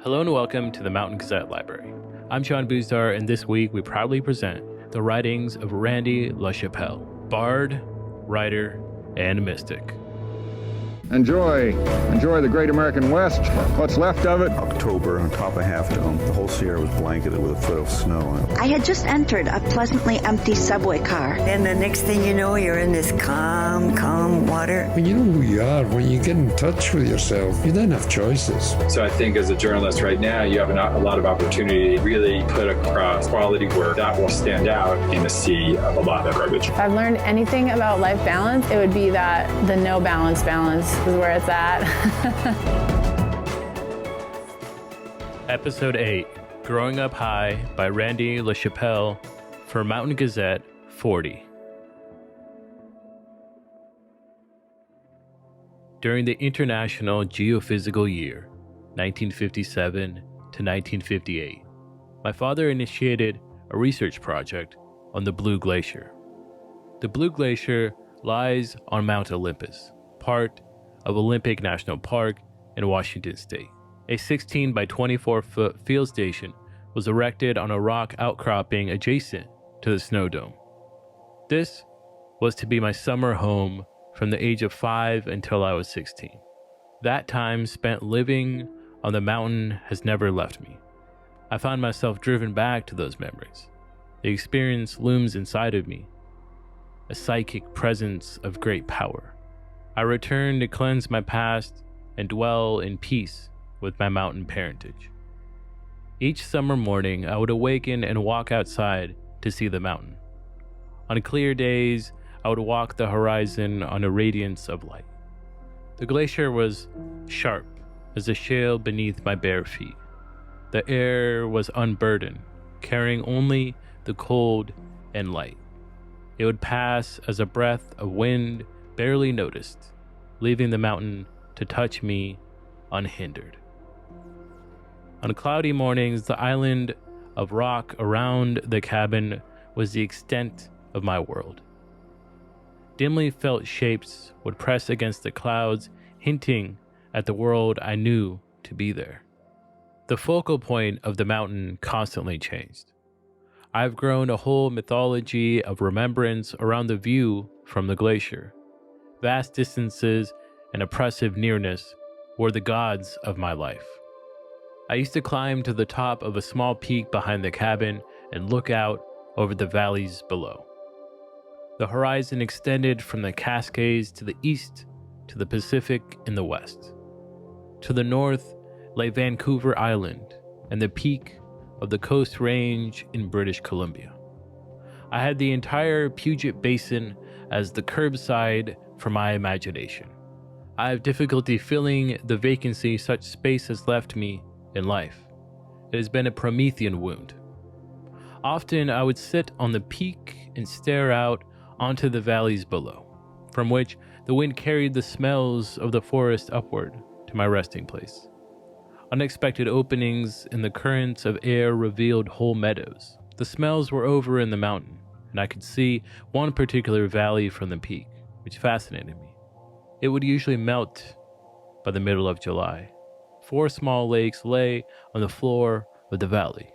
Hello and welcome to the Mountain Gazette Library. I'm John Buzdar, and this week we proudly present the writings of Randy LaChapelle, bard, writer, and mystic. Enjoy the great American West, what's left of it. October on top of Half Dome. The whole Sierra was blanketed with a foot of snow on it. I had just entered a pleasantly empty subway car. And the next thing you know, you're in this calm water. When you know who you are, when you get in touch with yourself, you then have choices. So I think as a journalist right now, you have a lot of opportunity to really put across quality work that will stand out in a sea of a lot of garbage. If I've learned anything about life balance, it would be that the no balance is where it's at. Episode 8, Growing Up High by Randy LaChapelle for Mountain Gazette 40. During the International Geophysical Year, 1957 to 1958, my father initiated a research project on the Blue Glacier. The Blue Glacier lies on Mount Olympus, part of Olympic National Park in Washington State. A 16 by 24 foot field station was erected on a rock outcropping adjacent to the snow dome. This was to be my summer home from the age of 5 until I was 16. That time spent living on the mountain has never left me. I found myself driven back to those memories. The experience looms inside of me, a psychic presence of great power. I return to cleanse my past and dwell in peace with my mountain parentage. Each summer morning, I would awaken and walk outside to see the mountain. On clear days, I would walk the horizon on a radiance of light. The glacier was sharp as the shale beneath my bare feet. The air was unburdened, carrying only the cold and light. It would pass as a breath of wind barely noticed, leaving the mountain to touch me unhindered. On cloudy mornings, the island of rock around the cabin was the extent of my world. Dimly felt shapes would press against the clouds, hinting at the world I knew to be there. The focal point of the mountain constantly changed. I've grown a whole mythology of remembrance around the view from the glacier. Vast distances and oppressive nearness were the gods of my life. I used to climb to the top of a small peak behind the cabin and look out over the valleys below. The horizon extended from the Cascades to the east to the Pacific in the west. To the north lay Vancouver Island and the peak of the Coast Range in British Columbia. I had the entire Puget Basin as the curbside for my imagination. I have difficulty filling the vacancy such space has left me in life. It has been a Promethean wound. Often I would sit on the peak and stare out onto the valleys below, from which the wind carried the smells of the forest upward to my resting place. Unexpected openings in the currents of air revealed whole meadows. The smells were over in the mountain, and I could see one particular valley from the peak, which fascinated me. It would usually melt by the middle of July. 4 small lakes lay on the floor of the valley.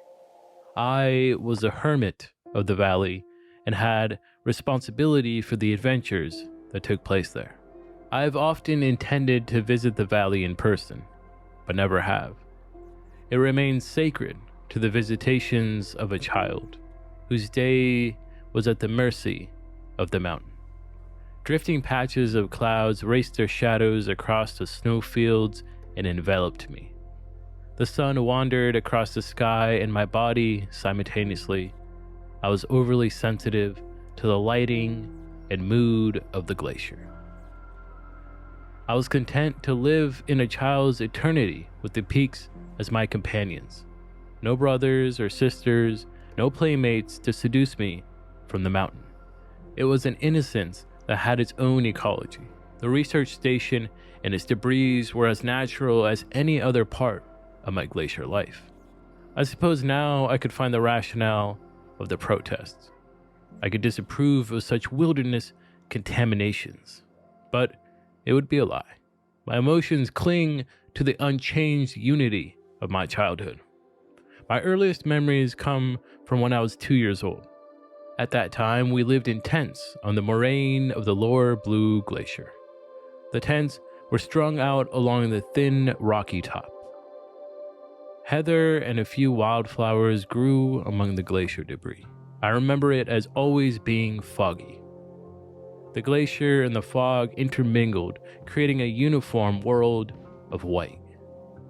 I was a hermit of the valley and had responsibility for the adventures that took place there. I have often intended to visit the valley in person, but never have. It remains sacred to the visitations of a child whose day was at the mercy of the mountain. Drifting patches of clouds raced their shadows across the snowfields and enveloped me. The sun wandered across the sky and my body simultaneously. I was overly sensitive to the lighting and mood of the glacier. I was content to live in a child's eternity with the peaks as my companions. No brothers or sisters, no playmates to seduce me from the mountain. It was an innocence that had its own ecology. The research station and its debris were as natural as any other part of my glacier life. I suppose now I could find the rationale of the protests. I could disapprove of such wilderness contaminations, but it would be a lie. My emotions cling to the unchanged unity of my childhood. My earliest memories come from when I was 2 years old. At that time, we lived in tents on the moraine of the lower Blue Glacier. The tents were strung out along the thin, rocky top. Heather and a few wildflowers grew among the glacier debris. I remember it as always being foggy. The glacier and the fog intermingled, creating a uniform world of white.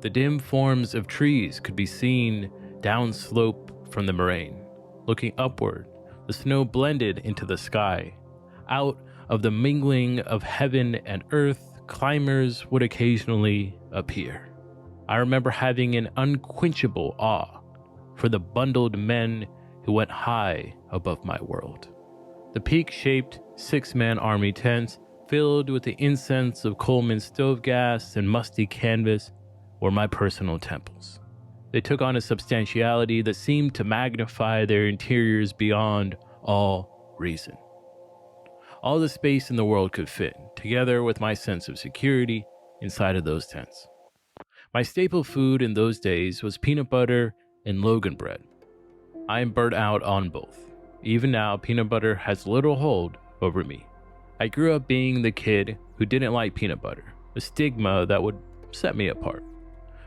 The dim forms of trees could be seen downslope from the moraine. Looking upward, the snow blended into the sky. Out of the mingling of heaven and earth, climbers would occasionally appear. I remember having an unquenchable awe for the bundled men who went high above my world. The peak-shaped six-man army tents, filled with the incense of Coleman stove gas and musty canvas, were my personal temples. They took on a substantiality that seemed to magnify their interiors beyond all reason. All the space in the world could fit, together with my sense of security, inside of those tents. My staple food in those days was peanut butter and Logan bread. I am burnt out on both. Even now, peanut butter has little hold over me. I grew up being the kid who didn't like peanut butter, a stigma that would set me apart.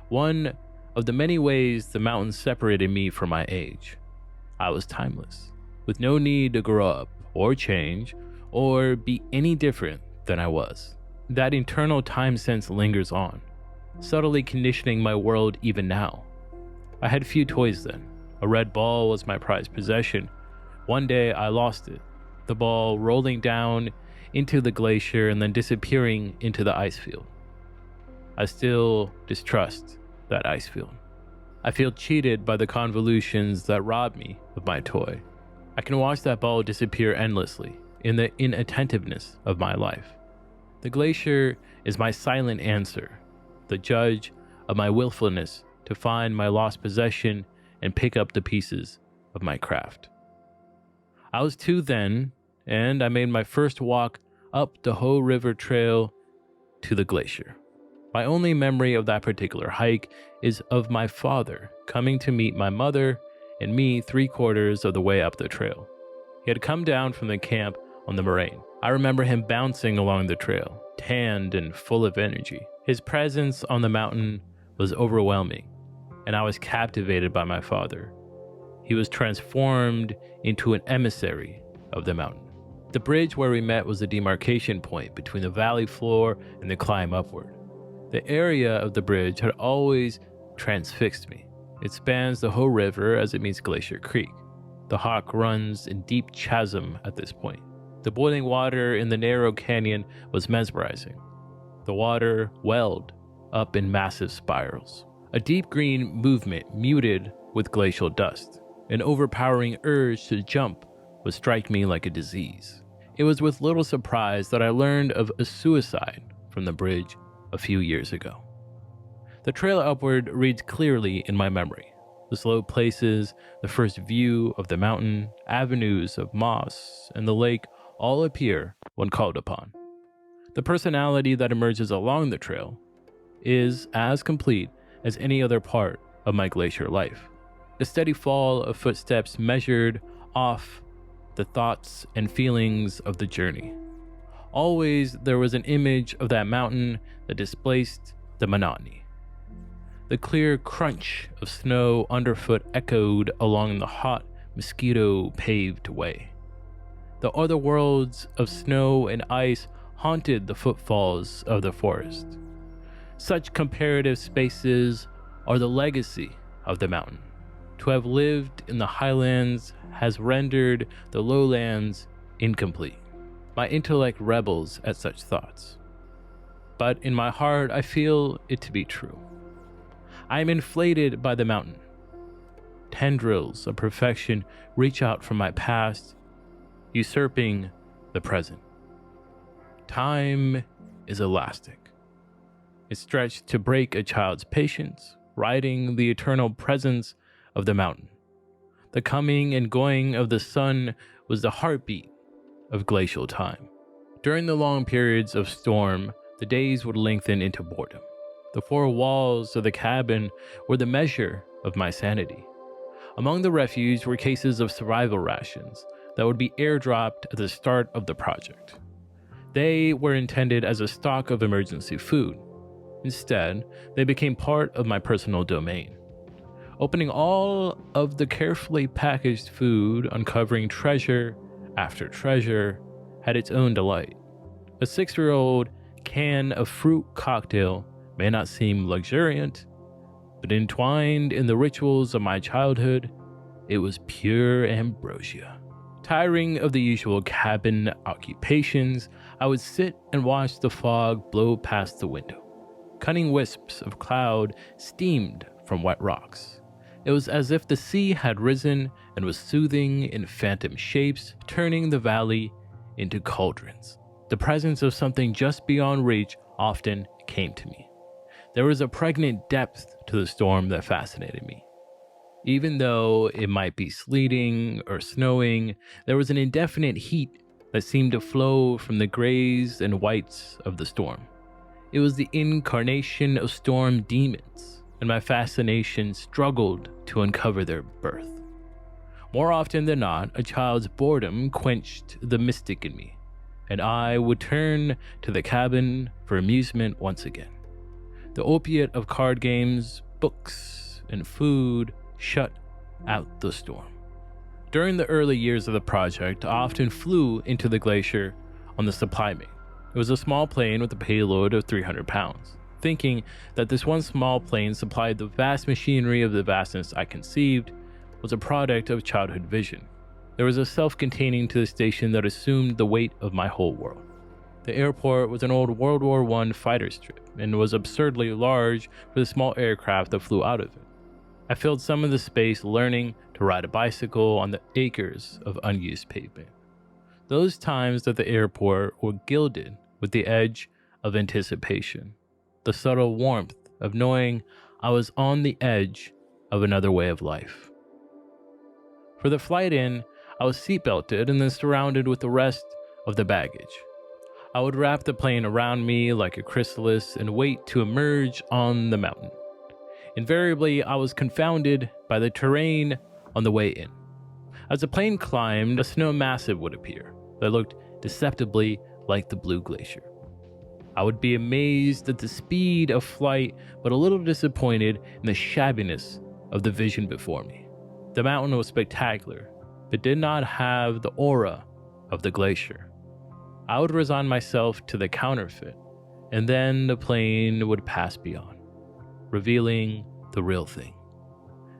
One of the many ways the mountains separated me from my age. I was timeless, with no need to grow up or change or be any different than I was. That internal time sense lingers on, subtly conditioning my world even now. I had few toys then. A red ball was my prized possession. One day I lost it, the ball rolling down into the glacier and then disappearing into the ice field. I still distrust that ice field. I feel cheated by the convolutions that rob me of my toy. I can watch that ball disappear endlessly in the inattentiveness of my life. The glacier is my silent answer, the judge of my willfulness to find my lost possession and pick up the pieces of my craft. I was 2 then, and I made my first walk up the Hoh River Trail to the glacier. My only memory of that particular hike is of my father coming to meet my mother and me 3/4 of the way up the trail. He had come down from the camp on the moraine. I remember him bouncing along the trail, tanned and full of energy. His presence on the mountain was overwhelming, and I was captivated by my father. He was transformed into an emissary of the mountain. The bridge where we met was the demarcation point between the valley floor and the climb upward. The area of the bridge had always transfixed me. It spans the Hoh River as it meets Glacier Creek. The Hawk runs in deep chasm at this point. The boiling water in the narrow canyon was mesmerizing. The water welled up in massive spirals. A deep green movement muted with glacial dust. An overpowering urge to jump would strike me like a disease. It was with little surprise that I learned of a suicide from the bridge a few years ago. The trail upward reads clearly in my memory. The slow places, the first view of the mountain, avenues of moss, and the lake all appear when called upon. The personality that emerges along the trail is as complete as any other part of my glacier life. The steady fall of footsteps measured off the thoughts and feelings of the journey. Always there was an image of that mountain that displaced the monotony. The clear crunch of snow underfoot echoed along the hot, mosquito-paved way. The other worlds of snow and ice haunted the footfalls of the forest. Such comparative spaces are the legacy of the mountain. To have lived in the highlands has rendered the lowlands incomplete. My intellect rebels at such thoughts. But in my heart, I feel it to be true. I am inflated by the mountain. Tendrils of perfection reach out from my past, usurping the present. Time is elastic. It's stretched to break a child's patience, riding the eternal presence of the mountain. The coming and going of the sun was the heartbeat of glacial time. During the long periods of storm, the days would lengthen into boredom. The four walls of the cabin were the measure of my sanity. Among the refuse were cases of survival rations that would be airdropped at the start of the project. They were intended as a stock of emergency food. Instead, they became part of my personal domain. Opening all of the carefully packaged food, uncovering treasure after treasure, had its own delight. A 6-year-old can of fruit cocktail may not seem luxuriant, but entwined in the rituals of my childhood, it was pure ambrosia. Tiring of the usual cabin occupations, I would sit and watch the fog blow past the window. Cunning wisps of cloud steamed from wet rocks. It was as if the sea had risen and was soothing in phantom shapes, turning the valley into cauldrons. The presence of something just beyond reach often came to me. There was a pregnant depth to the storm that fascinated me. Even though it might be sleeting or snowing, there was an indefinite heat that seemed to flow from the grays and whites of the storm. It was the incarnation of storm demons, and my fascination struggled to uncover their birth. More often than not, a child's boredom quenched the mystic in me, and I would turn to the cabin for amusement once again. The opiate of card games, books, and food shut out the storm. During the early years of the project, I often flew into the glacier on the supply mate. It was a small plane with a payload of 300 pounds. Thinking that this one small plane supplied the vast machinery of the vastness I conceived was a product of childhood vision. There was a self-containing to the station that assumed the weight of my whole world. The airport was an old World War I fighter strip and was absurdly large for the small aircraft that flew out of it. I filled some of the space learning to ride a bicycle on the acres of unused pavement. Those times at the airport were gilded with the edge of anticipation, the subtle warmth of knowing I was on the edge of another way of life. For the flight in, I was seatbelted and then surrounded with the rest of the baggage. I would wrap the plane around me like a chrysalis and wait to emerge on the mountain. Invariably, I was confounded by the terrain on the way in. As the plane climbed, a snow massive would appear that looked deceptively like the Blue Glacier. I would be amazed at the speed of flight, but a little disappointed in the shabbiness of the vision before me. The mountain was spectacular, but did not have the aura of the glacier. I would resign myself to the counterfeit, and then the plane would pass beyond, revealing the real thing.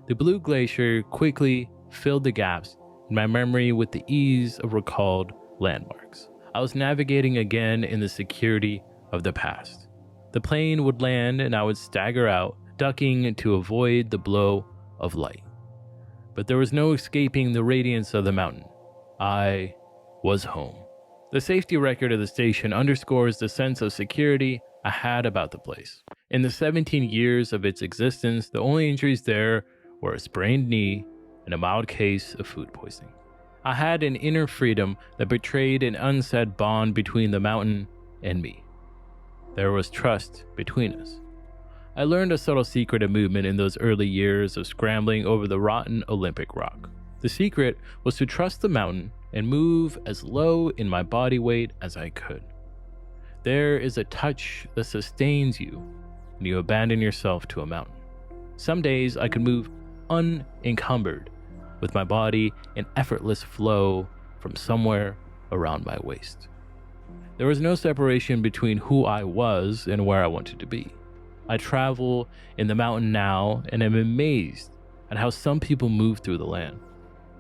The Blue Glacier quickly filled the gaps in my memory with the ease of recalled landmarks. I was navigating again in the security of the past. The plane would land and I would stagger out, ducking to avoid the blow of light. But there was no escaping the radiance of the mountain. I was home. The safety record of the station underscores the sense of security I had about the place. In the 17 years of its existence, the only injuries there were a sprained knee and a mild case of food poisoning. I had an inner freedom that betrayed an unsaid bond between the mountain and me. There was trust between us. I learned a subtle secret of movement in those early years of scrambling over the rotten Olympic rock. The secret was to trust the mountain and move as low in my body weight as I could. There is a touch that sustains you when you abandon yourself to a mountain. Some days I could move unencumbered with my body in effortless flow from somewhere around my waist. There was no separation between who I was and where I wanted to be. I travel in the mountain now and am amazed at how some people move through the land.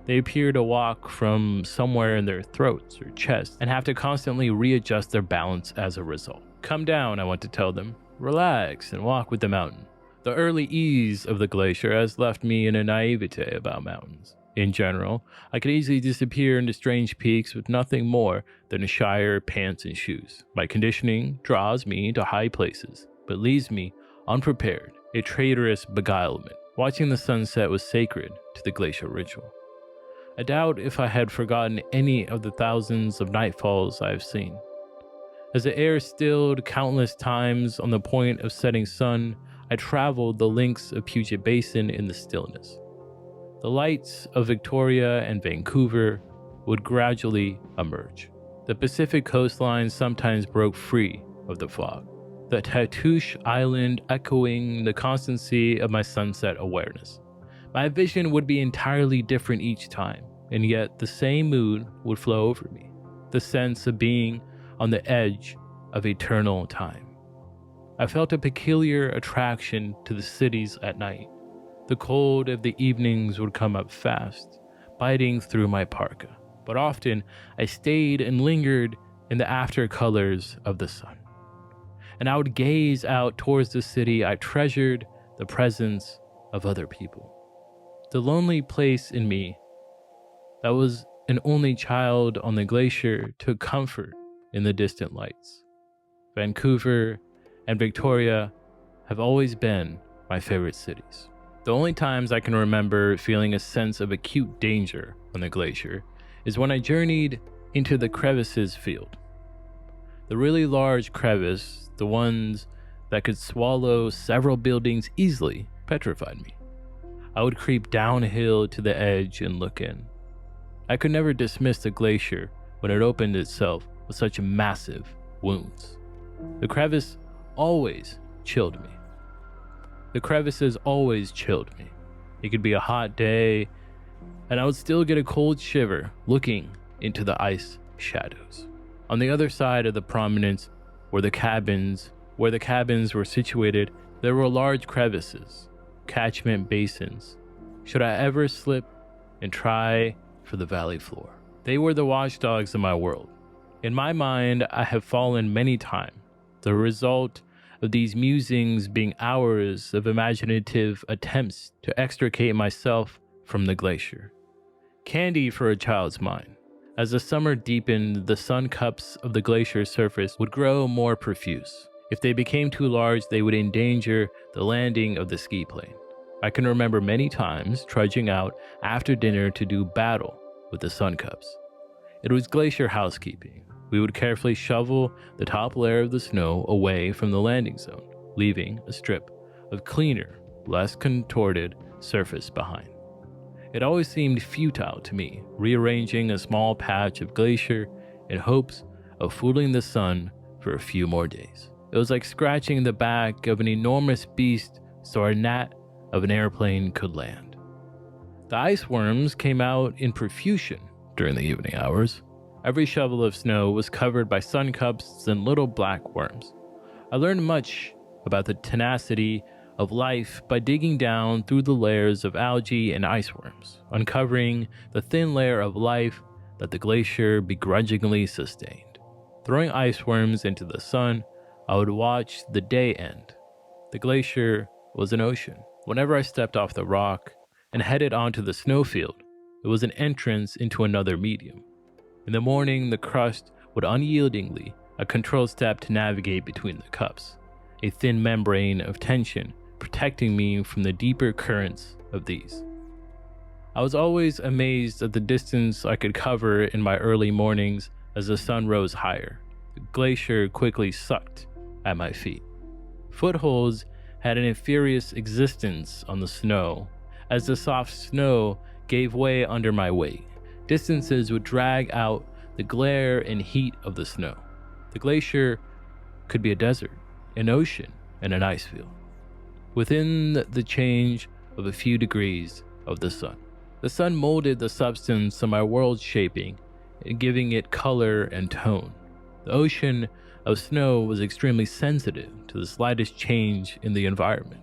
They appear to walk from somewhere in their throats or chests and have to constantly readjust their balance as a result. Come down, I want to tell them. Relax and walk with the mountain. The early ease of the glacier has left me in a naivete about mountains. In general, I could easily disappear into strange peaks with nothing more than a shire, pants, and shoes. My conditioning draws me to high places, but leaves me unprepared, a traitorous beguilement. Watching the sunset was sacred to the glacial ritual. I doubt if I had forgotten any of the thousands of nightfalls I have seen. As the air stilled countless times on the point of setting sun, I traveled the lengths of Puget Basin in the stillness. The lights of Victoria and Vancouver would gradually emerge. The Pacific coastline sometimes broke free of the fog, the Tatoosh Island echoing the constancy of my sunset awareness. My vision would be entirely different each time, and yet the same mood would flow over me, the sense of being on the edge of eternal time. I felt a peculiar attraction to the cities at night. The cold of the evenings would come up fast, biting through my parka, but often I stayed and lingered in the aftercolors of the sun. And I would gaze out towards the city. I treasured the presence of other people. The lonely place in me that was an only child on the glacier took comfort in the distant lights. Vancouver and Victoria have always been my favorite cities. The only times I can remember feeling a sense of acute danger on the glacier is when I journeyed into the crevices field. The really large crevice, the ones that could swallow several buildings easily, petrified me. I would creep downhill to the edge and look in. I could never dismiss the glacier when it opened itself with such massive wounds. The crevice always chilled me. The crevices always chilled me. It could be a hot day, and I would still get a cold shiver looking into the ice shadows. On the other side of the prominence where the cabins were situated, there were large crevices, catchment basins. Should I ever slip and try for the valley floor? They were the watchdogs of my world. In my mind, I have fallen many times, the result of these musings being hours of imaginative attempts to extricate myself from the glacier. Candy for a child's mind. As the summer deepened, the sun cups of the glacier surface would grow more profuse. If they became too large, they would endanger the landing of the ski plane. I can remember many times trudging out after dinner to do battle with the sun cups. It was glacier housekeeping. We would carefully shovel the top layer of the snow away from the landing zone, leaving a strip of cleaner, less contorted surface behind. It always seemed futile to me, rearranging a small patch of glacier in hopes of fooling the sun for a few more days. It was like scratching the back of an enormous beast so a gnat of an airplane could land. The ice worms came out in profusion during the evening hours. Every shovel of snow was covered by sun cups and little black worms. I learned much about the tenacity of life by digging down through the layers of algae and ice worms, uncovering the thin layer of life that the glacier begrudgingly sustained. Throwing ice worms into the sun, I would watch the day end. The glacier was an ocean. Whenever I stepped off the rock and headed onto the snowfield, it was an entrance into another medium. In the morning, the crust would unyieldingly, a controlled step to navigate between the cups, a thin membrane of tension protecting me from the deeper currents of these. I was always amazed at the distance I could cover in my early mornings as the sun rose higher. The glacier quickly sucked at my feet. Footholds had an inferious existence on the snow, as the soft snow gave way under my weight. Distances would drag out the glare and heat of the snow. The glacier could be a desert, an ocean, and an ice field, within the change of a few degrees of the sun. The sun molded the substance of my world shaping and giving it color and tone. The ocean of snow was extremely sensitive to the slightest change in the environment.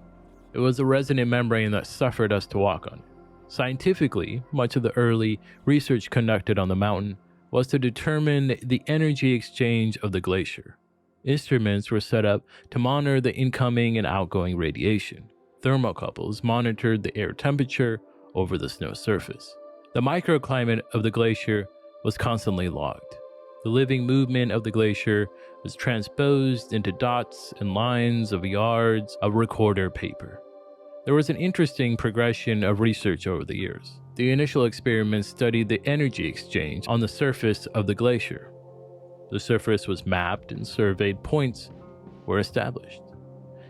It was a resonant membrane that suffered us to walk on it. Scientifically, much of the early research conducted on the mountain was to determine the energy exchange of the glacier. Instruments were set up to monitor the incoming and outgoing radiation. Thermocouples monitored the air temperature over the snow surface. The microclimate of the glacier was constantly logged. The living movement of the glacier was transposed into dots and lines of yards of recorder paper. There was an interesting progression of research over the years. The initial experiments studied the energy exchange on the surface of the glacier. The surface was mapped and surveyed, points were established.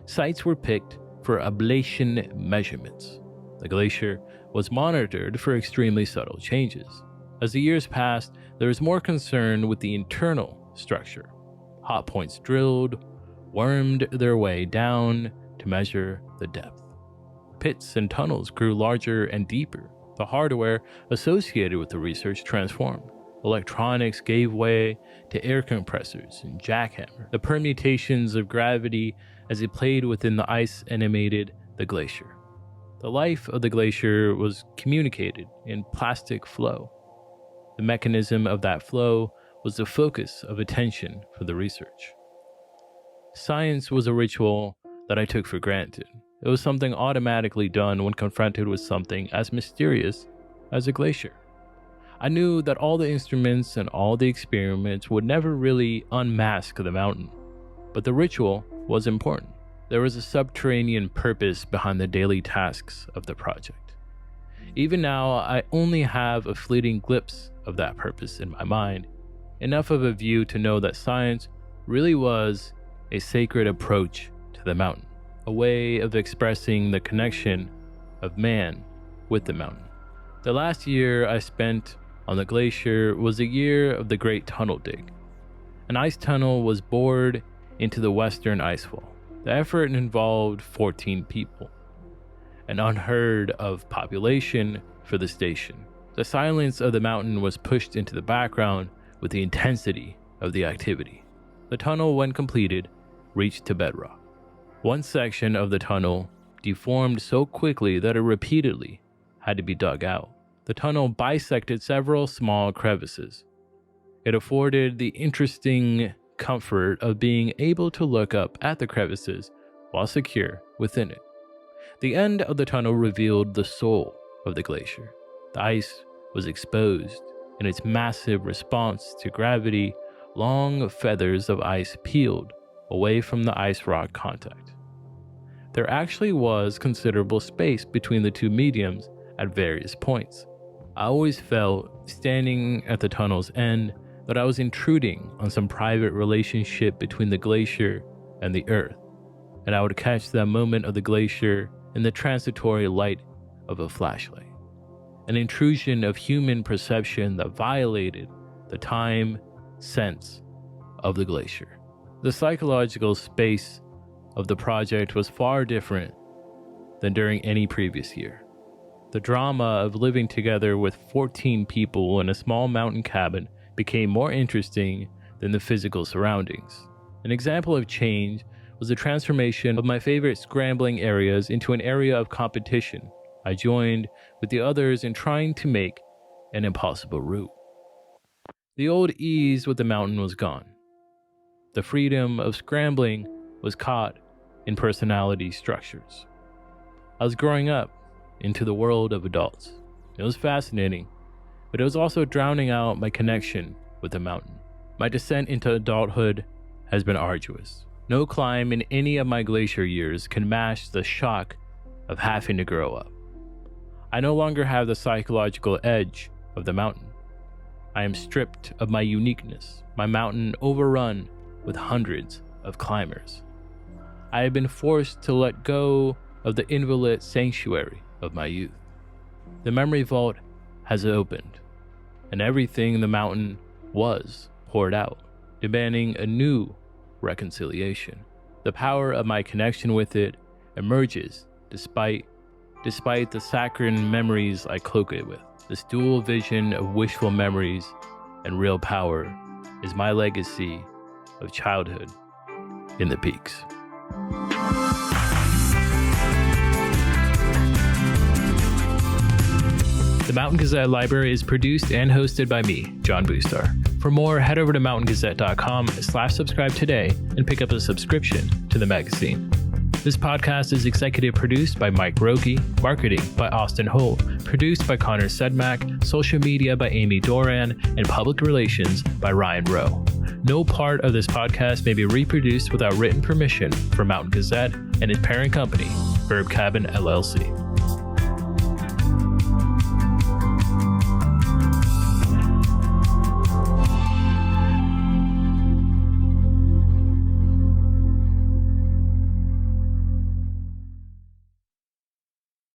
Sites were picked for ablation measurements. The glacier was monitored for extremely subtle changes. As the years passed, there was more concern with the internal structure. Hot points drilled, wormed their way down to measure the depth. Pits and tunnels grew larger and deeper. The hardware associated with the research transformed. Electronics gave way to air compressors and jackhammer. The permutations of gravity as it played within the ice animated the glacier. The life of the glacier was communicated in plastic flow. The mechanism of that flow was the focus of attention for the research. Science was a ritual that I took for granted. It was something automatically done when confronted with something as mysterious as a glacier. I knew that all the instruments and all the experiments would never really unmask the mountain, but the ritual was important. There was a subterranean purpose behind the daily tasks of the project. Even now, I only have a fleeting glimpse of that purpose in my mind, enough of a view to know that science really was a sacred approach to the mountain, a way of expressing the connection of man with the mountain. The last year I spent on the glacier was the year of the Great Tunnel Dig. An ice tunnel was bored into the western icefall. The effort involved 14 people, an unheard of population for the station. The silence of the mountain was pushed into the background with the intensity of the activity. The tunnel, when completed, reached to bedrock. One section of the tunnel deformed so quickly that it repeatedly had to be dug out. The tunnel bisected several small crevices. It afforded the interesting comfort of being able to look up at the crevices while secure within it. The end of the tunnel revealed the soul of the glacier. The ice was exposed. In its massive response to gravity, long feathers of ice peeled away from the ice rock contact. There actually was considerable space between the two mediums at various points. I always felt, standing at the tunnel's end, that I was intruding on some private relationship between the glacier and the earth, and I would catch that moment of the glacier in the transitory light of a flashlight. An intrusion of human perception that violated the time sense of the glacier. The psychological space of the project was far different than during any previous year. The drama of living together with 14 people in a small mountain cabin became more interesting than the physical surroundings. An example of change was the transformation of my favorite scrambling areas into an area of competition. I joined with the others in trying to make an impossible route. The old ease with the mountain was gone. The freedom of scrambling was caught in personality structures. I was growing up into the world of adults. It was fascinating, but it was also drowning out my connection with the mountain. My descent into adulthood has been arduous. No climb in any of my glacier years can match the shock of having to grow up. I no longer have the psychological edge of the mountain. I am stripped of my uniqueness, my mountain overrun with hundreds of climbers. I have been forced to let go of the invalid sanctuary of my youth. The memory vault has opened, and everything the mountain was poured out, demanding a new reconciliation. The power of my connection with it emerges despite the saccharine memories I cloak it with. This dual vision of wishful memories and real power is my legacy of childhood in the peaks. The Mountain Gazette Library is produced and hosted by me, John Buzdar. For more, head over to mountaingazette.com/subscribe today and pick up a subscription to the magazine. This podcast is executive produced by Mike Rogie, marketing by Austin Holt, produced by Connor Sedmak, social media by Amy Doran, and public relations by Ryan Rowe. No part of this podcast may be reproduced without written permission from Mountain Gazette and its parent company, Verb Cabin LLC.